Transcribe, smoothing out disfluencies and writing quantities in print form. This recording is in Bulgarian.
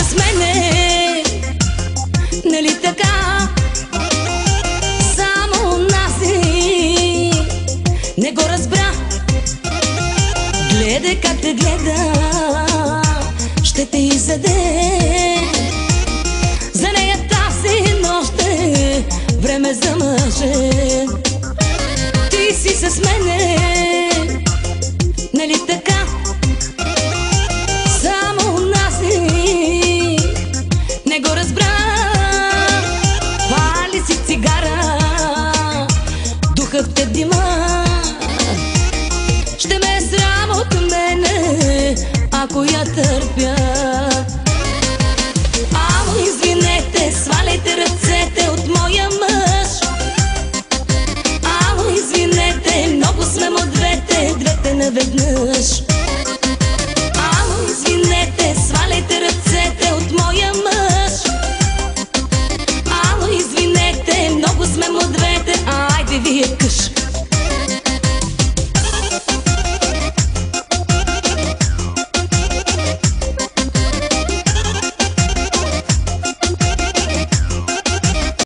с мене, нали така? Само наси не го разбра. Гледай как те гледа, ще те изяде. За нея тази нощ е време за мъже. Ти си с мене, нали така? Само наси не го разбра. Пали си цигара, духът те дима. Ще ме е срам от мене, ако я търпя. Ало, извинете, сваляйте ръцете от моя мъж. Ало, извинете, много сме му двете, двете наведнъж. Ало, извинете, сваляйте ръцете от моя мъж. Ало, извинете, много сме му двете, айде вие къш.